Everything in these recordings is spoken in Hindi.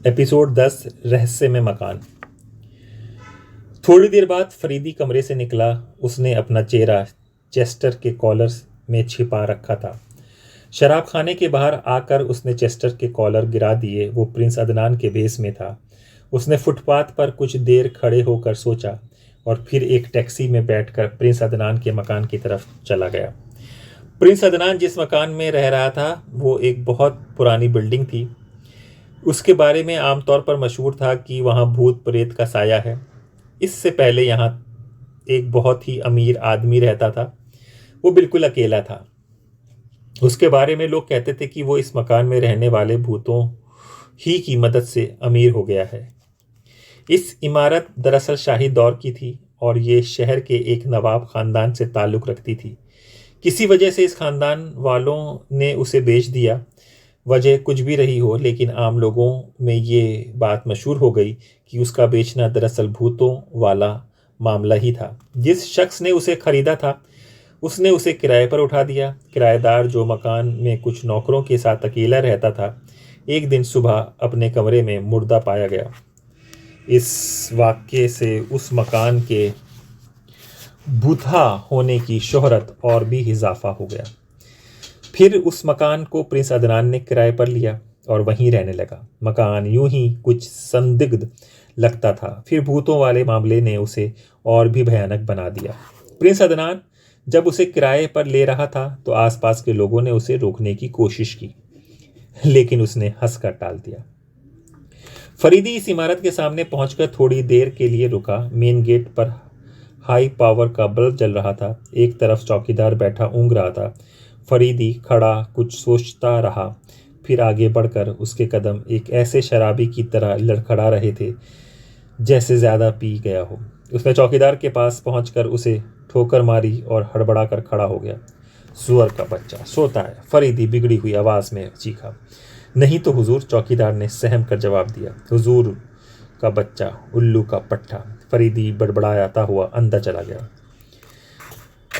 एपिसोड 10 रहस्य में मकान। थोड़ी देर बाद फरीदी कमरे से निकला। उसने अपना चेहरा चेस्टर के कॉलर में छिपा रखा था। शराब खाने के बाहर आकर उसने चेस्टर के कॉलर गिरा दिए। वो प्रिंस अदनान के भेस में था। उसने फुटपाथ पर कुछ देर खड़े होकर सोचा और फिर एक टैक्सी में बैठकर प्रिंस अदनान के मकान की तरफ चला गया। प्रिंस अदनान जिस मकान में रह रहा था वो एक बहुत पुरानी बिल्डिंग थी। उसके बारे में आमतौर पर मशहूर था कि वहाँ भूत प्रेत का साया है। इससे पहले यहाँ एक बहुत ही अमीर आदमी रहता था। वो बिल्कुल अकेला था। उसके बारे में लोग कहते थे कि वो इस मकान में रहने वाले भूतों ही की मदद से अमीर हो गया है। इस इमारत दरअसल शाही दौर की थी और ये शहर के एक नवाब खानदान से ताल्लुक़ रखती थी। किसी वजह से इस खानदान वालों ने उसे बेच दिया। वजह कुछ भी रही हो, लेकिन आम लोगों में ये बात मशहूर हो गई कि उसका बेचना दरअसल भूतों वाला मामला ही था। जिस शख्स ने उसे खरीदा था उसने उसे किराए पर उठा दिया। किराएदार, जो मकान में कुछ नौकरों के साथ अकेला रहता था, एक दिन सुबह अपने कमरे में मुर्दा पाया गया। इस वाक़ये से उस मकान के भूता होने की शोहरत और भी इजाफा हो गया। फिर उस मकान को प्रिंस अदनान ने किराए पर लिया और वहीं रहने लगा। मकान यूं ही कुछ संदिग्ध लगता था। फिर भूतों वाले मामले ने उसे और भी भयानक बना दिया। प्रिंस अदनान जब उसे किराए पर ले रहा था तो आसपास के लोगों ने उसे रोकने की कोशिश की, लेकिन उसने हंसकर टाल दिया। फरीदी इस इमारत के सामने पहुंचकर थोड़ी देर के लिए रुका। मेन गेट पर हाई पावर का बल्ब जल रहा था। एक तरफ चौकीदार बैठा ऊँग रहा था। फरीदी खड़ा कुछ सोचता रहा। फिर आगे बढ़कर उसके कदम एक ऐसे शराबी की तरह लड़खड़ा रहे थे जैसे ज़्यादा पी गया हो। उसने चौकीदार के पास पहुंचकर उसे ठोकर मारी और हड़बड़ा कर खड़ा हो गया। सुअर का बच्चा सोता है, फरीदी बिगड़ी हुई आवाज़ में चीखा। नहीं तो हुजूर, चौकीदार ने सहम कर जवाब दिया। हुजूर का बच्चा, उल्लू का पट्टा। फरीदी बड़बड़ाता हुआ अंदर चला गया।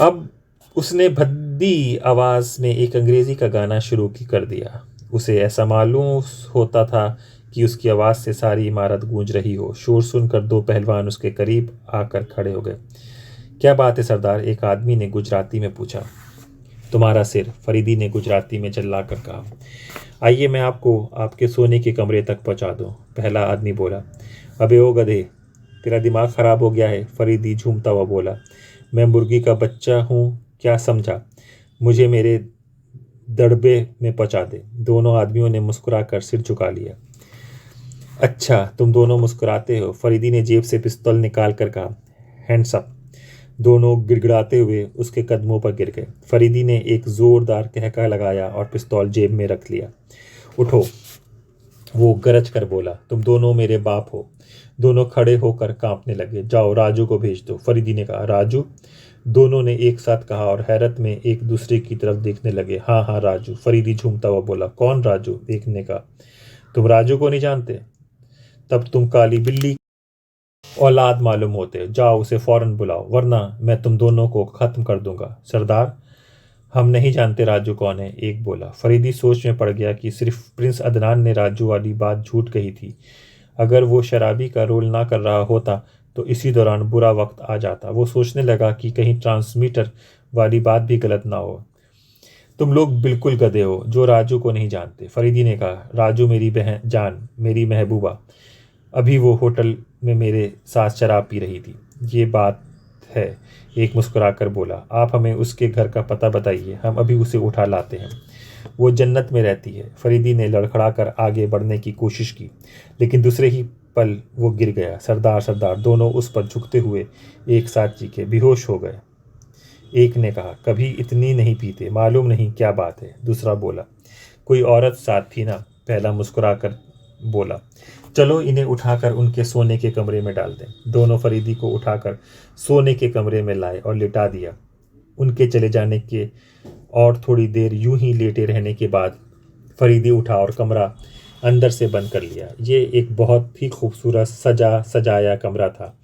अब उसने भद्दी आवाज़ में एक अंग्रेज़ी का गाना शुरू कर दिया। उसे ऐसा मालूम होता था कि उसकी आवाज़ से सारी इमारत गूंज रही हो। शोर सुनकर दो पहलवान उसके करीब आकर खड़े हो गए। क्या बात है सरदार? एक आदमी ने गुजराती में पूछा। तुम्हारा सिर, फरीदी ने गुजराती में चिल्ला कर कहा। आइए मैं आपको आपके सोने के कमरे तक पहुंचा दूं, पहला आदमी बोला। अबे ओ गधे, तेरा दिमाग ख़राब हो गया है, फरीदी झूमता हुआ बोला। मैं मुर्गी का बच्चा हूँ, क्या समझा? मुझे मेरे दड़बे में पहुंचा दे। दोनों आदमियों ने मुस्कुराकर सिर झुका लिया। अच्छा, तुम दोनों मुस्कुराते हो, फरीदी ने जेब से पिस्तौल निकाल कर कहा। Hands up. दोनों गिड़गिड़ाते हुए उसके कदमों पर गिर गए। फरीदी ने एक ज़ोरदार कहका लगाया और पिस्तौल जेब में रख लिया। उठो, वो गरज कर बोला। तुम दोनों मेरे बाप हो। दोनों खड़े होकर कांपने लगे। जाओ, राजू को भेज दो, फरीदी ने कहा। राजू? दोनों ने एक साथ कहा और हैरत में एक दूसरे की तरफ देखने लगे। हाँ हाँ, राजू, फरीदी झूमता हुआ बोला। कौन राजू? एक ने कहा। तुम राजू को नहीं जानते? तब तुम काली बिल्ली औलाद मालूम होते। जाओ, उसे फौरन बुलाओ, वरना मैं तुम दोनों को ख़त्म कर दूंगा। सरदार, हम नहीं जानते राजू कौन है, एक बोला। फरीदी सोच में पड़ गया कि सिर्फ प्रिंस अदनान ने राजू वाली बात झूठ कही थी। अगर वो शराबी का रोल ना कर रहा होता तो इसी दौरान बुरा वक्त आ जाता। वो सोचने लगा कि कहीं ट्रांसमीटर वाली बात भी गलत ना हो। तुम लोग बिल्कुल गधे हो जो राजू को नहीं जानते, फरीदी ने कहा। राजू मेरी बहन जान, मेरी महबूबा, अभी वो होटल में मेरे साथ शराब पी रही थी। ये बात है, एक मुस्कुराकर बोला। आप हमें उसके घर का पता बताइए, हम अभी उसे उठा लाते हैं। वो जन्नत में रहती है। फरीदी ने लड़खड़ाकर आगे बढ़ने की कोशिश की, लेकिन दूसरे ही पल वो गिर गया। सरदार, सरदार, दोनों उस पर झुकते हुए एक साथ चीखे। बेहोश हो गए। एक ने कहा। कभी इतनी नहीं पीते, मालूम नहीं क्या बात है, दूसरा बोला। कोई औरत साथ थी ना, पहला मुस्कुराकर बोला। चलो इन्हें उठाकर उनके सोने के कमरे में डाल दें। दोनों फरीदी को उठाकर सोने के कमरे में लाए और लिटा दिया। उनके चले जाने के और थोड़ी देर यूं ही लेटे रहने के बाद फरीदी उठा और कमरा अंदर से बंद कर लिया। ये एक बहुत ही खूबसूरत सजाया कमरा था।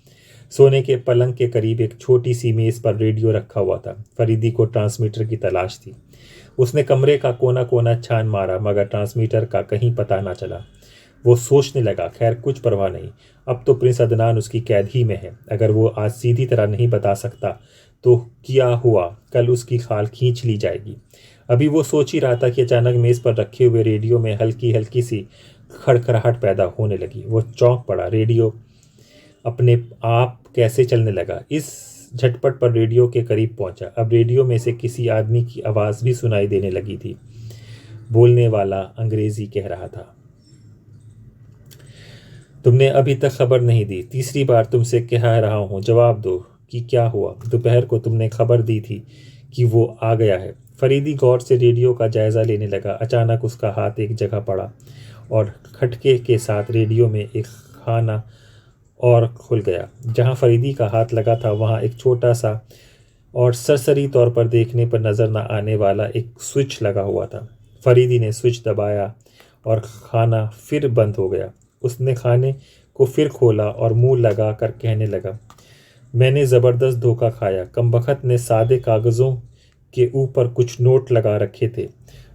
सोने के पलंग के करीब एक छोटी सी मेज़ पर रेडियो रखा हुआ था। फरीदी को ट्रांसमीटर की तलाश थी। उसने कमरे का कोना कोना छान मारा, मगर ट्रांसमीटर का कहीं पता ना चला। वो सोचने लगा, खैर कुछ परवाह नहीं, अब तो प्रिंस अदनान उसकी कैद ही में है। अगर वो आज सीधी तरह नहीं बता सकता तो क्या हुआ, कल उसकी खाल खींच ली जाएगी। अभी वो सोच ही रहा था कि अचानक मेज़ पर रखे हुए रेडियो में हल्की हल्की सी खड़खड़ाहट पैदा होने लगी। वो चौंक पड़ा। रेडियो अपने आप कैसे चलने लगा। इस झटपट पर रेडियो के करीब पहुंचा। अब रेडियो में से किसी आदमी की आवाज़ भी सुनाई देने लगी थी। बोलने वाला अंग्रेजी कह रहा था, तुमने अभी तक खबर नहीं दी, तीसरी बार तुमसे कह रहा हूँ, जवाब दो कि क्या हुआ। दोपहर को तुमने खबर दी थी कि वो आ गया है। फरीदी गौर से रेडियो का जायज़ा लेने लगा। अचानक उसका हाथ एक जगह पड़ा और खटके के साथ रेडियो में एक खाना और खुल गया। जहाँ फरीदी का हाथ लगा था वहाँ एक छोटा सा और सरसरी तौर पर देखने पर नज़र न आने वाला एक स्विच लगा हुआ था। फरीदी ने स्विच दबाया और खाना फिर बंद हो गया। उसने खाने को फिर खोला और मुंह लगा कर कहने लगा, मैंने ज़बरदस्त धोखा खाया। कमबख्त ने सादे कागज़ों के ऊपर कुछ नोट लगा रखे थे।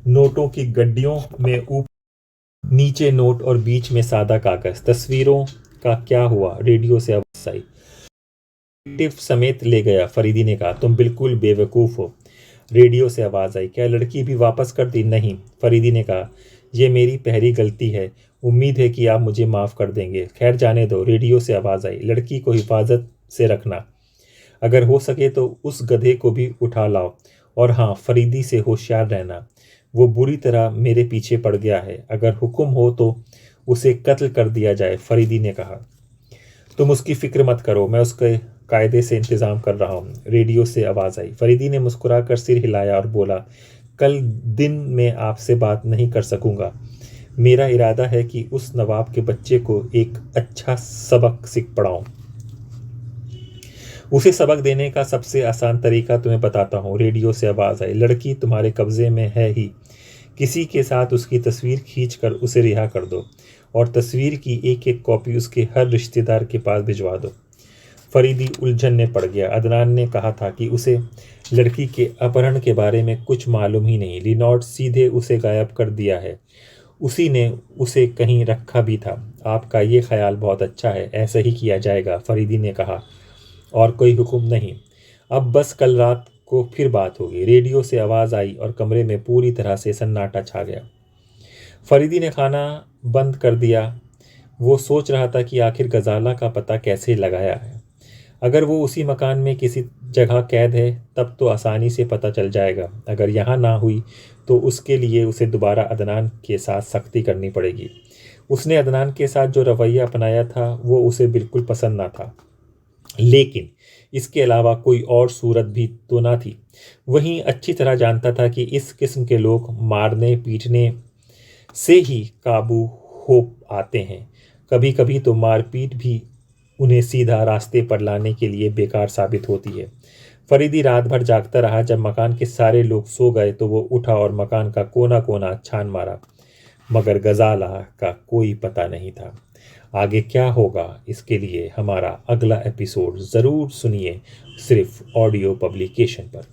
नोटों की गड्डियों में ऊपर नीचे नोट और बीच में सादा कागज़। तस्वीरों का क्या हुआ? रेडियो से आवाज़ आई। डिटेक्टिव समेत ले गया। फरीदी ने कहा, तुम बिल्कुल बेवकूफ़ हो। रेडियो से आवाज़ आई, क्या लड़की भी वापस कर दी? नहीं। फरीदी ने कहा, यह मेरी पहली गलती है, उम्मीद है कि आप मुझे माफ़ कर देंगे। खैर जाने दो। रेडियो से आवाज़ आई, लड़की को हिफाजत से रखना, अगर हो सके तो उस गधे को भी उठा लाओ। और हाँ, फरीदी से होशियार रहना, वो बुरी तरह मेरे पीछे पड़ गया है। अगर हुक्म हो तो उसे कत्ल कर दिया जाए। फरीदी ने कहा, तुम उसकी फिक्र मत करो, मैं उसके कायदे से इंतज़ाम कर रहा हूँ। रेडियो से आवाज़ आई। फरीदी ने मुस्कुराकर सिर हिलाया और बोला, कल दिन में आपसे बात नहीं कर सकूँगा। मेरा इरादा है कि उस नवाब के बच्चे को एक अच्छा सबक सीख पढ़ाऊँ। उसे सबक देने का सबसे आसान तरीका तुम्हें बताता हूँ। रेडियो से आवाज़ आई, लड़की तुम्हारे कब्ज़े में है ही, किसी के साथ उसकी तस्वीर खींचकर उसे रिहा कर दो और तस्वीर की एक एक कॉपी उसके हर रिश्तेदार के पास भिजवा दो। फरीदी उलझन में पड़ गया। अदनान ने कहा था कि उसे लड़की के अपहरण के बारे में कुछ मालूम ही नहीं। लिनॉट सीधे उसे गायब कर दिया है, उसी ने उसे कहीं रखा भी था। आपका ये ख्याल बहुत अच्छा है, ऐसा ही किया जाएगा। फरीदी ने कहा, और कोई हुक्म नहीं, अब बस कल रात को फिर बात होगी। रेडियो से आवाज़ आई और कमरे में पूरी तरह से सन्नाटा छा गया। फरीदी ने खाना बंद कर दिया। वो सोच रहा था कि आखिर गजाला का पता कैसे लगाया है। अगर वो उसी मकान में किसी जगह कैद है तब तो आसानी से पता चल जाएगा। अगर यहाँ ना हुई तो उसके लिए उसे दोबारा अदनान के साथ सख्ती करनी पड़ेगी। उसने अदनान के साथ जो रवैया अपनाया था वो उसे बिल्कुल पसंद ना था, लेकिन इसके अलावा कोई और सूरत भी तो ना थी। वहीं अच्छी तरह जानता था कि इस किस्म के लोग मारने पीटने से ही काबू हो आते हैं। कभी कभी तो मारपीट भी उन्हें सीधा रास्ते पर लाने के लिए बेकार साबित होती है। फरीदी रात भर जागता रहा। जब मकान के सारे लोग सो गए तो वो उठा और मकान का कोना कोना छान मारा, मगर गजाला का कोई पता नहीं था। आगे क्या होगा इसके लिए हमारा अगला एपिसोड ज़रूर सुनिए, सिर्फ ऑडियो पब्लिकेशन पर।